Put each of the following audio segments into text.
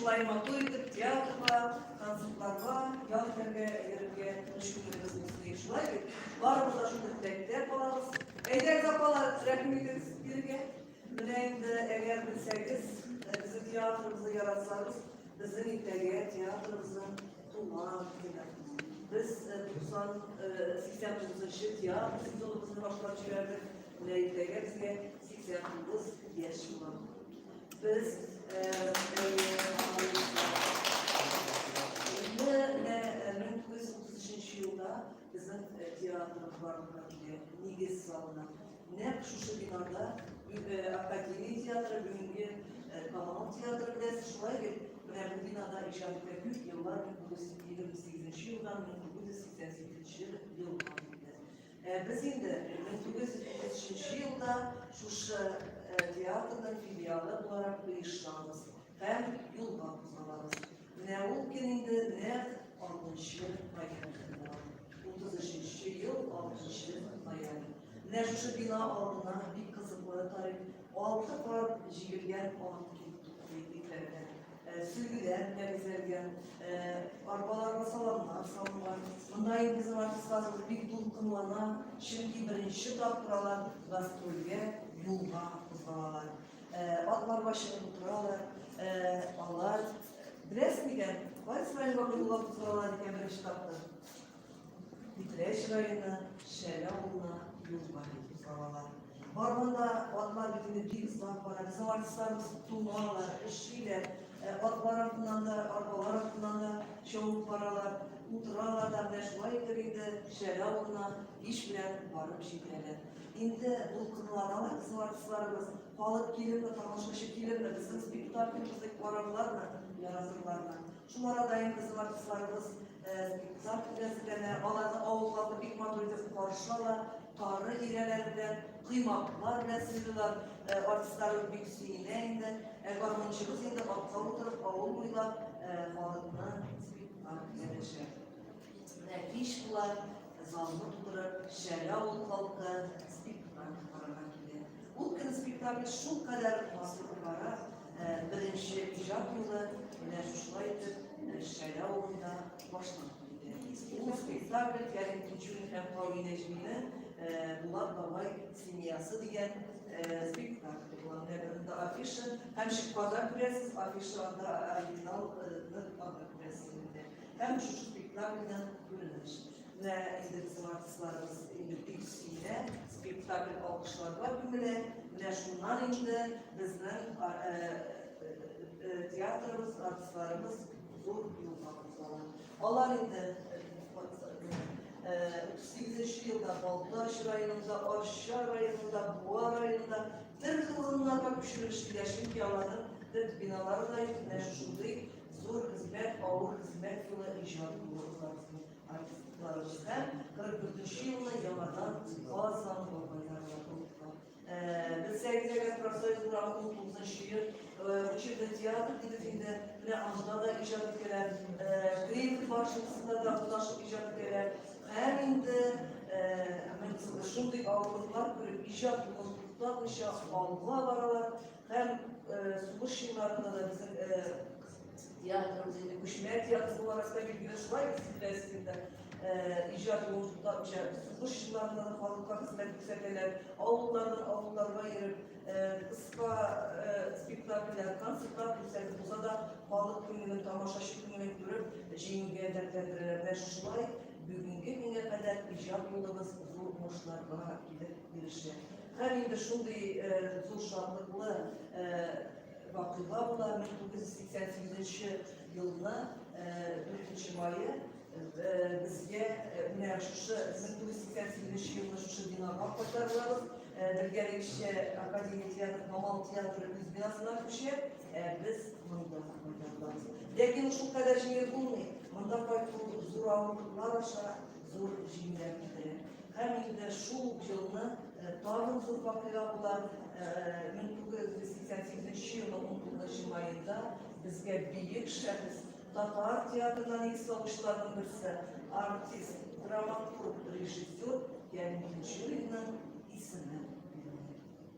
şulay matuydu, tiyatrolar, konsertlarla, yerge müşküllerimiz olsun şulay. Varımızda şunu dilekler kalarız. Eğer zapalar rekmiyetiz birge. Bileğinde eğer bilseniz, bizim tiyatromuzu yaratsanız, bizim intege tiyatromuzun tuğla biz 80'imizin tiyatro sezonumuzun başlatçılardık. Bileğinde bizge 80'imiz yaşıyor. Biz 1933 yılda bizim tiyatromuz varlıklar nigiz salınan. Ne şu binada Akademi Tiyatro, bugünkü Kamal Tiyatro bilesi şuraya gelip bu binada icadetler büyük yıllar 1928 yıldan 1988 yıl biz şimdi 1933 yılda şu tiyatrodan filialı olarak bir işlamız. Hem yıl bakımlarımız. Ne ülkenin ne 60 mayarı. 33 yıl 60 mayarı. Ne şu bina altına bir kızıkları tarif. 6 fark jilgen 12 diklerden. Sürgüler, temizlerken, arabalarla salanlar. Bundan bizim artistlarımız bir dulkınlana, şimdi birinci dakikalar gastrolge yolga kızlar. Atlar başını tuturalar, onlar bilesmigen, var İsrail bakın yolga kızlar diken birinci dakika. Bitireş rayına, şere oluna yolga kızlar. Barmanda atlar bitinde bir ıslah var. Bizim artistlarımız tuğmalar, işçiler, atlar altından da, arabalar altından da şovun paralar, uturalardan da şulay edildi, şere oluna iş bilen varım şeylerler. İndi bu kırılarlar, bizim artistlarımız balık gelir mi, tamaşaşı gelir mi, bizim spektaklimizdeki vararlarla, yaratırlarla. Şunlara daim bizim artistlarımız spektaklimizdeki alanı avukatlı bir maturitesi karşılarla, Tanrı hilelerinden, kıymaklar vesililer, artistlerin büyüsüyle indi. Garmonçumuz indi, aptal oturup ağıl boyla balıkına spektaklere Nefiş bular, zalmı tutulur, şerya ol halkı, spektaklere gidiyor. Bu kız spektakl şu kadar masrafı var. Birinci icap yılı, şuşlaydı, şerya olunda başlandı. Bu spektakl, yani ikinci ünlü hem Pauli Necmi'nin Bulat Babay Simyası diyen spektakl olan nevrinde afişi, hem şıkvada küresiz, afişi anda orijinal'ın anda küresinde. Hem şu spektaklden görünür. Ve bizim artistlarımız ilgisiyle spektakl alkışlar var bümle, ve şunlar indi bizden tiyatromuz, artistlarımız zor yollarımız olan. Allah indi 38 yılda Baltaş rayonunda, Arşa rayonunda, Buğa rayonunda bir kılımlarda pişirilişkiler çünkü alanın bir binaları da şunday zor hizmet, ağır hizmet yolu icra yollarımızın artistlarımızdan 44 yılda yamadan bazen babaylarla oldular. Biz sevgilerle profesör Duran Umut'un şiir, uçurda tiyatro dilinde ve anda da icra etkiler, Kriyevli başlığısında da bulaşık icra etkiler, hem de şunday ağırlıklar görüp icra tutulmuşlar, algılar varalar, hem suluş yıllarında da bizim tiyatromuzun Kuşmer tiyatrosu arasında bir güneş var ya sizlerinde icra yolculuklar, suluş yıllarında da fazla hizmet yükselteler, avlularına ayırıp kısa spektaküller, konsertler yükseltip olsa da balık gününün, tamaşaşı gününün görüp jingge dertlendirirler ve şulay bugünkü güne kadar icra yolumuz zormuşlarla gidip girişler. Hem indi şunday zor şartlıklı vakıflar olan 1988 yılına 4. Mayı bizge şu 1988 yılında şu binalar kotarlarız. Dergelikçe Akademi Tiyatro, Kamal Tiyatro biz binasına kuşuyor. Biz bundan koyarlarız. Lakin şu kadar jimler bulmuyor. Bundan koyduğu zor ağırlıklar aşağı zor jimler gidiyor. Hem de şu yılını Tarım zor vakıflar 1988 yılında 10. Mayı'da bizge büyük şahıs Tatar tiyatrodan ilk soğuşlarının birisi artist, dramaturg, rejissör yani Gülçürü'nün ismi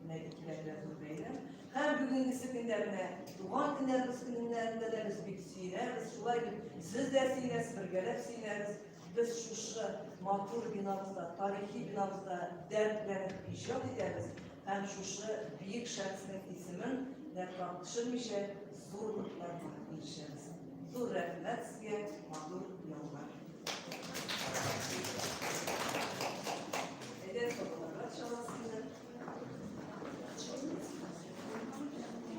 Melike'yle Zürbeyle. hem bugünkü günlerine, doğan günlerimiz günlerinde de biz bir sineriz, şulay bir siz de sineriz, birgelep sineriz. Biz şu matur binamızda, tarihi binamızda dertlenip işaret ederiz. Hem şu büyük şahsının ismin nefratlaşırmışa zorluklarla işleriz. Zur rahmet size, matur yollar.